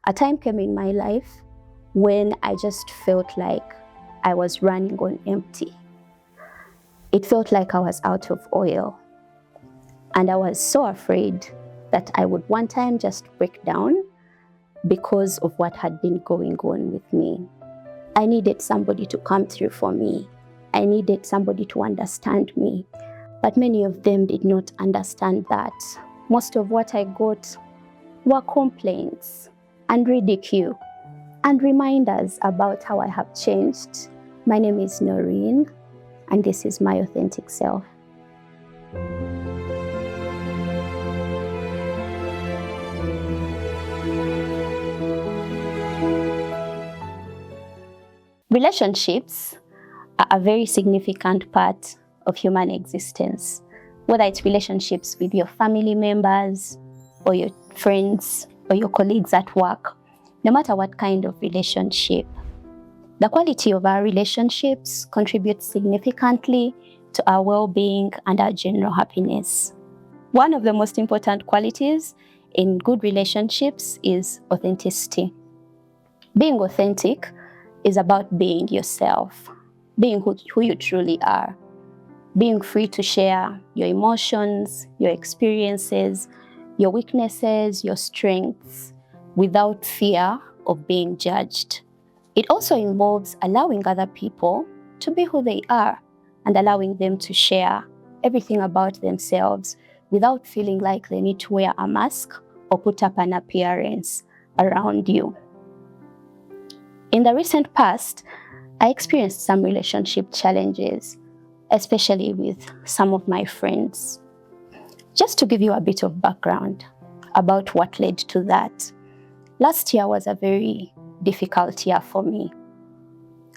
A time came in my life when I just felt like I was running on empty. It felt like I was out of oil. And I was so afraid that I would one time just break down because of what had been going on with me. I needed somebody to come through for me. I needed somebody to understand me. But many of them did not understand that. Most of what I got were complaints and ridicule and reminders about how I have changed. My name is Noreen, and this is my authentic self. Relationships are a very significant part of human existence, whether it's relationships with your family members or your friends or your colleagues at work. No matter what kind of relationship, the quality of our relationships contributes significantly to our well-being and our general happiness. One of the most important qualities in good relationships is authenticity. Being authentic is about being yourself, being who you truly are, being free to share your emotions, your experiences, your weaknesses, your strengths, without fear of being judged. It also involves allowing other people to be who they are and allowing them to share everything about themselves without feeling like they need to wear a mask or put up an appearance around you. In the recent past, I experienced some relationship challenges, especially with some of my friends. Just to give you a bit of background about what led to that, last year was a very difficult year for me.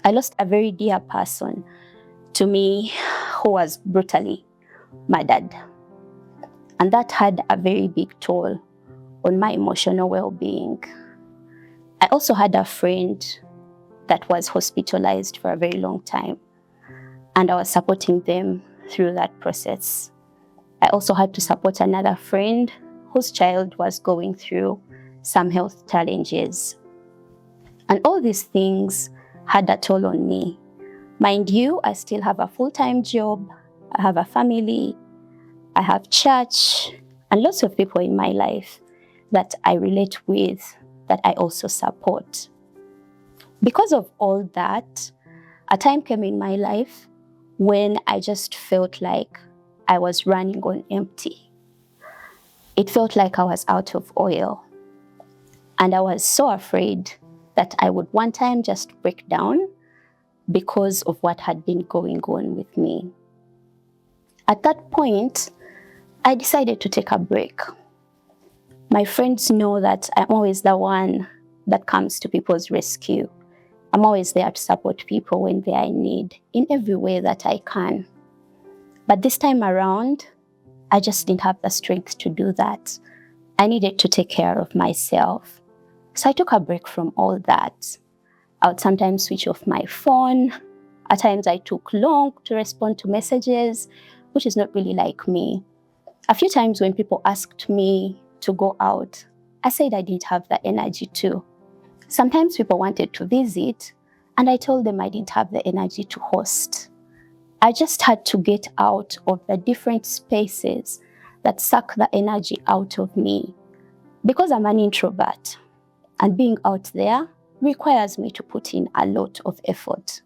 I lost a very dear person to me who was brutally murdered. And that had a very big toll on my emotional well-being. I also had a friend that was hospitalized for a very long time, and I was supporting them through that process. I also had to support another friend whose child was going through some health challenges. And all these things had a toll on me. Mind you, I still have a full-time job, I have a family, I have church, and lots of people in my life that I relate with, that I also support. Because of all that, a time came in my life when I just felt like I was running on empty. It felt like I was out of oil. And I was so afraid that I would one time just break down because of what had been going on with me. At that point, I decided to take a break. My friends know that I'm always the one that comes to people's rescue. I'm always there to support people when they are in need, in every way that I can. But this time around, I just didn't have the strength to do that. I needed to take care of myself. So I took a break from all that. I would sometimes switch off my phone. At times I took long to respond to messages, which is not really like me. A few times when people asked me to go out, I said I didn't have the energy to. Sometimes people wanted to visit, and I told them I didn't have the energy to host. I just had to get out of the different spaces that suck the energy out of me. Because I'm an introvert, and being out there requires me to put in a lot of effort.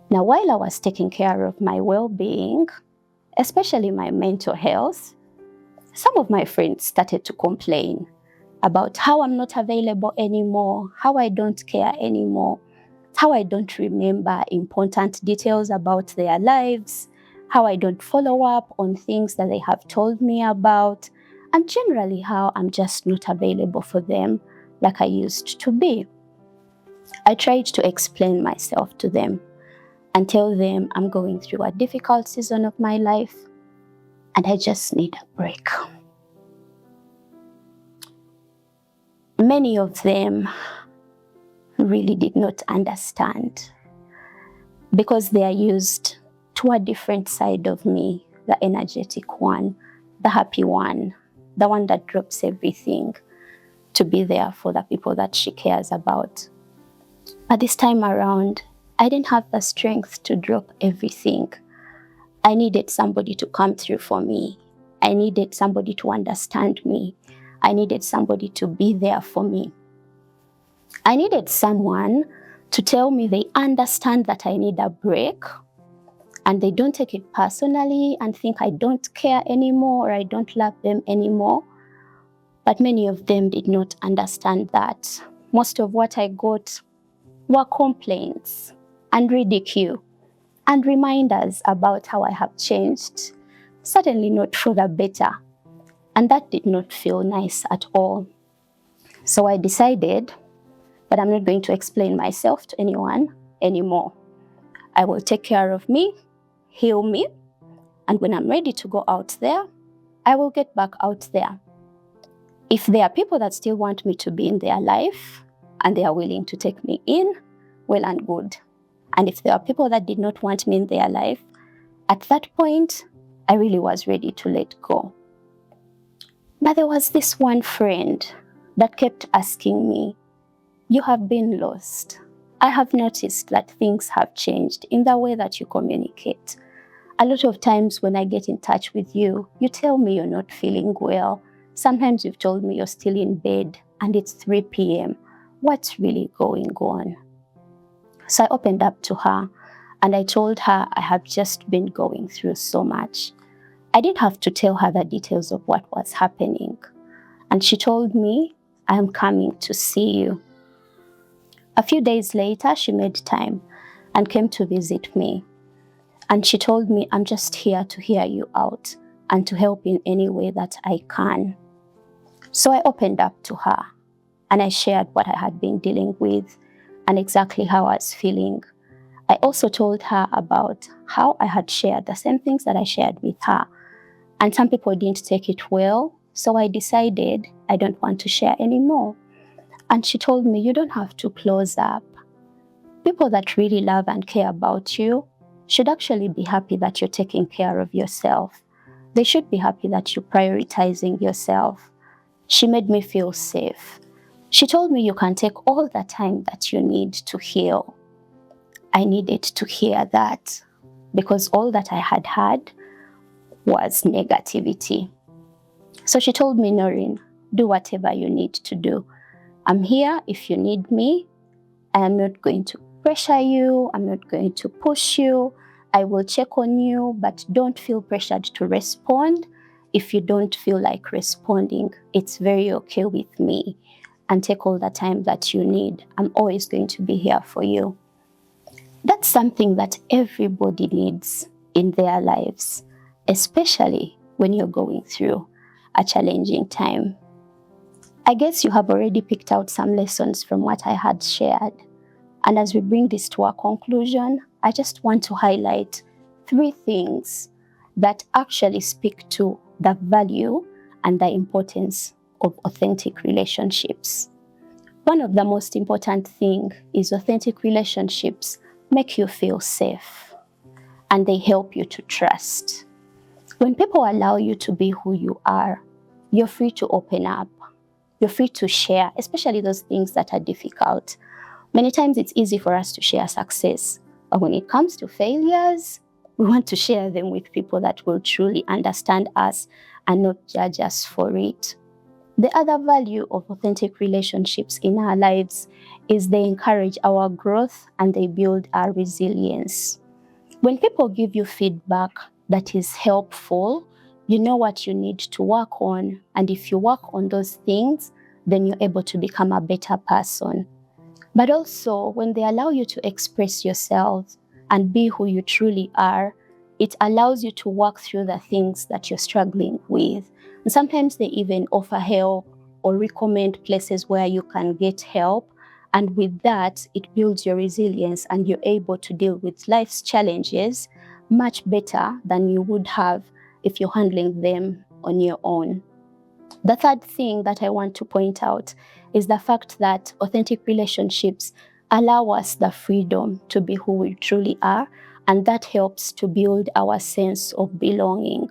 Now, while I was taking care of my well-being, especially my mental health, some of my friends started to complain about how I'm not available anymore, how I don't care anymore, how I don't remember important details about their lives, how I don't follow up on things that they have told me about, and generally how I'm just not available for them like I used to be. I tried to explain myself to them and tell them I'm going through a difficult season of my life and I just need a break. Many of them really did not understand because they are used to a different side of me, the energetic one, the happy one, the one that drops everything. to be there for the people that she cares about. But this time around, I didn't have the strength to drop everything. I needed somebody to come through for me. I needed somebody to understand me. I needed somebody to be there for me. I needed someone to tell me they understand that I need a break and they don't take it personally and think I don't care anymore or I don't love them anymore. But many of them did not understand that. Most of what I got were complaints and ridicule and reminders about how I have changed, certainly not for the better. And that did not feel nice at all. So I decided that I'm not going to explain myself to anyone anymore. I will take care of me, heal me, and when I'm ready to go out there, I will get back out there. If there are people that still want me to be in their life and they are willing to take me in, well and good. And if there are people that did not want me in their life, at that point, I really was ready to let go. But there was this one friend that kept asking me, "You have been lost. I have noticed that things have changed in the way that you communicate. A lot of times when I get in touch with you, you tell me you're not feeling well. Sometimes you've told me you're still in bed and it's 3 p.m. What's really going on?" So I opened up to her and I told her I have just been going through so much. I didn't have to tell her the details of what was happening. And she told me, "I am coming to see you." A few days later, she made time and came to visit me. And she told me, "I'm just here to hear you out and to help in any way that I can." So I opened up to her and I shared what I had been dealing with and exactly how I was feeling. I also told her about how I had shared the same things that I shared with her. And some people didn't take it well, so I decided I don't want to share anymore. And she told me, "You don't have to close up. People that really love and care about you should actually be happy that you're taking care of yourself. They should be happy that you're prioritizing yourself." She made me feel safe. She told me, "You can take all the time that you need to heal." I needed to hear that because all that I had was negativity. So she told me, "Noreen, do whatever you need to do. I'm here if you need me. I am not going to pressure you. I'm not going to push you. I will check on you, but don't feel pressured to respond. If you don't feel like responding, it's very okay with me. And take all the time that you need. I'm always going to be here for you." That's something that everybody needs in their lives, especially when you're going through a challenging time. I guess you have already picked out some lessons from what I had shared. And as we bring this to a conclusion, I just want to highlight 3 things that actually speak to the value and the importance of authentic relationships. One of the most important things is authentic relationships make you feel safe and they help you to trust. When people allow you to be who you are, you're free to open up. You're free to share, especially those things that are difficult. Many times it's easy for us to share success, but when it comes to failures, we want to share them with people that will truly understand us and not judge us for it. The other value of authentic relationships in our lives is they encourage our growth and they build our resilience. When people give you feedback that is helpful, you know what you need to work on. And if you work on those things, then you're able to become a better person. But also, when they allow you to express yourself and be who you truly are, it allows you to work through the things that you're struggling with. And sometimes they even offer help or recommend places where you can get help. And with that, it builds your resilience and you're able to deal with life's challenges much better than you would have if you're handling them on your own. The third thing that I want to point out is the fact that authentic relationships allow us the freedom to be who we truly are, and that helps to build our sense of belonging.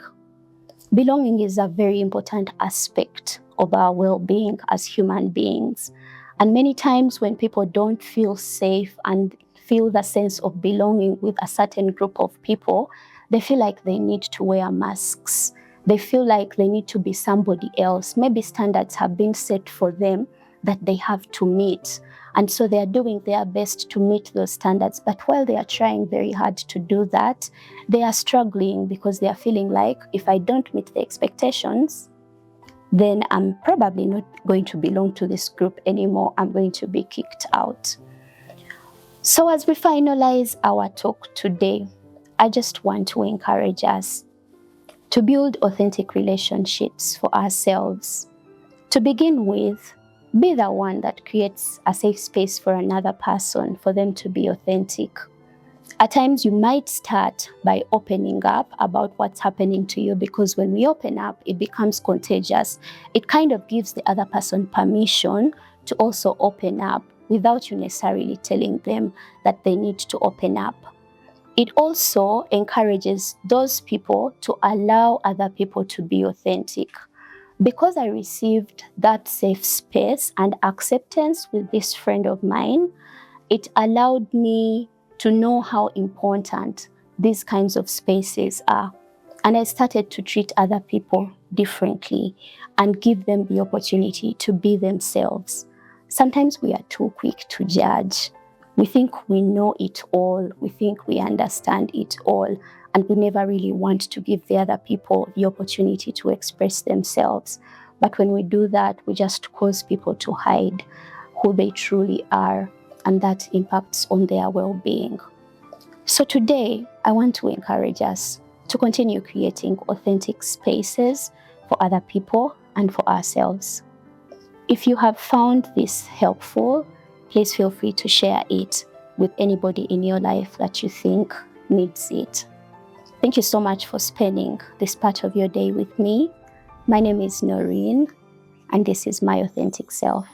Belonging is a very important aspect of our well-being as human beings. And many times when people don't feel safe and feel the sense of belonging with a certain group of people, they feel like they need to wear masks. They feel like they need to be somebody else. Maybe standards have been set for them that they have to meet. And so they are doing their best to meet those standards. But while they are trying very hard to do that, they are struggling because they are feeling like, if I don't meet the expectations, then I'm probably not going to belong to this group anymore. I'm going to be kicked out. So as we finalize our talk today, I just want to encourage us to build authentic relationships for ourselves. To begin with, be the one that creates a safe space for another person, for them to be authentic. At times, you might start by opening up about what's happening to you, because when we open up, it becomes contagious. It kind of gives the other person permission to also open up without you necessarily telling them that they need to open up. It also encourages those people to allow other people to be authentic. Because I received that safe space and acceptance with this friend of mine, it allowed me to know how important these kinds of spaces are. And I started to treat other people differently and give them the opportunity to be themselves. Sometimes we are too quick to judge. We think we know it all. We think we understand it all. And we never really want to give the other people the opportunity to express themselves. But when we do that, we just cause people to hide who they truly are, and that impacts on their well-being. So today, I want to encourage us to continue creating authentic spaces for other people and for ourselves. If you have found this helpful, please feel free to share it with anybody in your life that you think needs it. Thank you so much for spending this part of your day with me. My name is Noreen, and this is My Authentic Self.